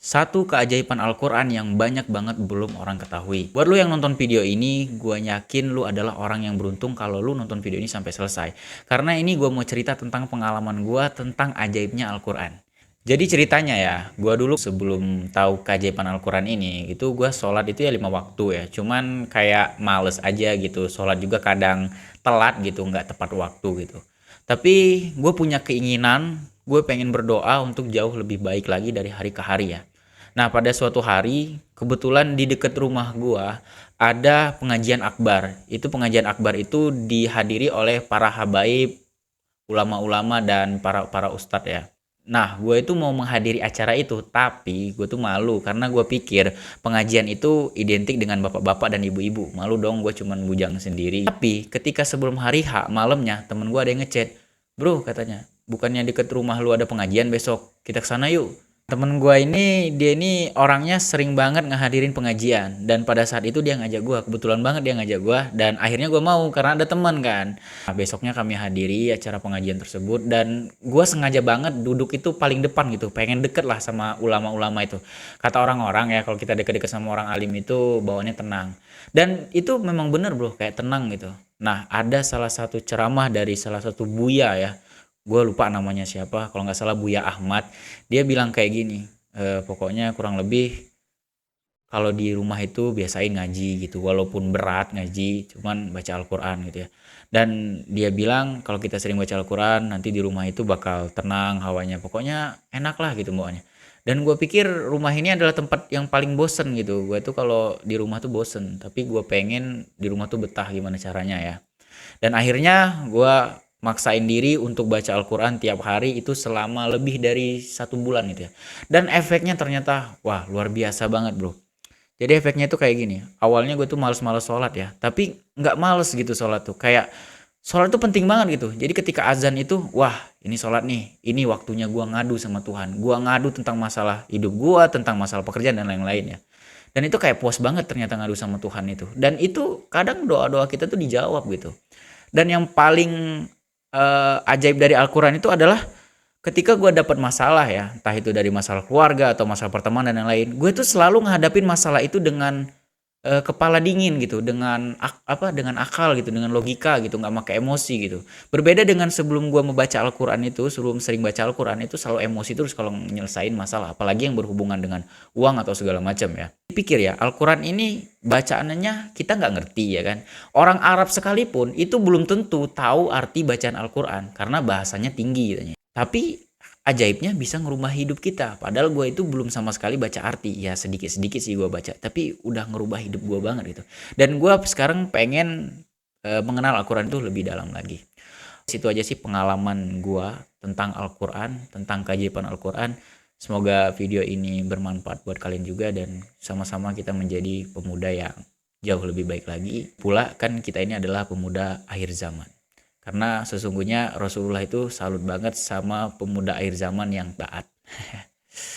Satu keajaiban Al-Quran yang banyak banget belum orang ketahui. Buat lu yang nonton video ini, gue yakin lu adalah orang yang beruntung kalau lu nonton video ini sampai selesai. Karena ini gue mau cerita tentang pengalaman gue tentang ajaibnya Al-Quran. Jadi ceritanya ya, gue dulu sebelum tahu keajaiban Al-Quran ini, itu gue sholat itu ya 5 waktu ya. Cuman kayak males aja gitu, sholat juga kadang telat gitu, nggak tepat waktu gitu. Tapi gue punya keinginan, gue pengen berdoa untuk jauh lebih baik lagi dari hari ke hari ya. Nah, pada suatu hari, kebetulan di dekat rumah gua ada pengajian akbar. Itu pengajian akbar itu dihadiri oleh para habaib, ulama-ulama dan para ustadz ya. Nah, gue itu mau menghadiri acara itu, tapi gue tuh malu karena gue pikir pengajian itu identik dengan bapak-bapak dan ibu-ibu. Malu dong, gue cuman bujang sendiri. Tapi ketika sebelum hari H malamnya, temen gue ada yang ngechat, bro katanya, bukannya deket rumah lu ada pengajian besok, kita kesana yuk. Temen gue ini, dia ini orangnya sering banget ngehadirin pengajian. Dan pada saat itu dia ngajak gue, kebetulan banget dia ngajak gue. Dan akhirnya gue mau, karena ada teman kan. Nah, besoknya kami hadiri acara pengajian tersebut. Dan gue sengaja banget duduk itu paling depan gitu. Pengen deket lah sama ulama-ulama itu. Kata orang-orang ya, kalau kita deket-deket sama orang alim itu bawaannya tenang. Dan itu memang bener bro, kayak tenang gitu. Nah, ada salah satu ceramah dari salah satu buya ya, gue lupa namanya siapa, kalau nggak salah Buya Ahmad. Dia bilang kayak gini, pokoknya kurang lebih kalau di rumah itu biasain ngaji gitu, walaupun berat ngaji, cuman baca Al-Quran gitu ya. Dan dia bilang kalau kita sering baca Al-Quran, nanti di rumah itu bakal tenang hawanya, pokoknya enak lah gitu bawaannya. Dan gue pikir rumah ini adalah tempat yang paling bosen gitu. Gue tuh kalau di rumah tuh bosen, tapi gue pengen di rumah tuh betah gimana caranya ya. Dan akhirnya gue maksain diri untuk baca Al-Quran tiap hari itu selama lebih dari 1 bulan gitu ya. Dan efeknya ternyata wah luar biasa banget bro. Jadi efeknya itu kayak gini. Awalnya gue tuh males-males sholat ya. Tapi nggak males gitu sholat tuh. Kayak sholat tuh penting banget gitu. Jadi ketika azan itu, wah ini sholat nih. Ini waktunya gue ngadu sama Tuhan. Gue ngadu tentang masalah hidup gue, tentang masalah pekerjaan dan lain-lain ya. Dan itu kayak puas banget ternyata ngadu sama Tuhan itu. Dan itu kadang doa-doa kita tuh dijawab gitu. Dan yang paling ajaib dari Al-Quran itu adalah ketika gue dapat masalah ya, entah itu dari masalah keluarga atau masalah pertemanan dan lain, gue tuh selalu ngadapin masalah itu dengan kepala dingin gitu, dengan dengan akal gitu, dengan logika gitu, nggak pakai emosi gitu. Berbeda dengan sebelum gue membaca Al-Quran itu, sebelum sering baca Al-Quran itu selalu emosi terus kalau nyelesain masalah, apalagi yang berhubungan dengan uang atau segala macam ya. Pikir ya, Al-Quran ini bacaannya kita nggak ngerti ya kan. Orang Arab sekalipun itu belum tentu tahu arti bacaan Al-Quran karena bahasanya tinggi katanya. Tapi ajaibnya bisa ngerubah hidup kita. Padahal gue itu belum sama sekali baca arti. Ya sedikit-sedikit sih gue baca. Tapi udah ngerubah hidup gue banget gitu. Dan gue sekarang pengen mengenal Al-Quran itu lebih dalam lagi. Situ aja sih pengalaman gue tentang Al-Quran, tentang keajaiban Al-Quran. Semoga video ini bermanfaat buat kalian juga dan sama-sama kita menjadi pemuda yang jauh lebih baik lagi. Pula kan kita ini adalah pemuda akhir zaman. Karena sesungguhnya Rasulullah itu salut banget sama pemuda akhir zaman yang taat.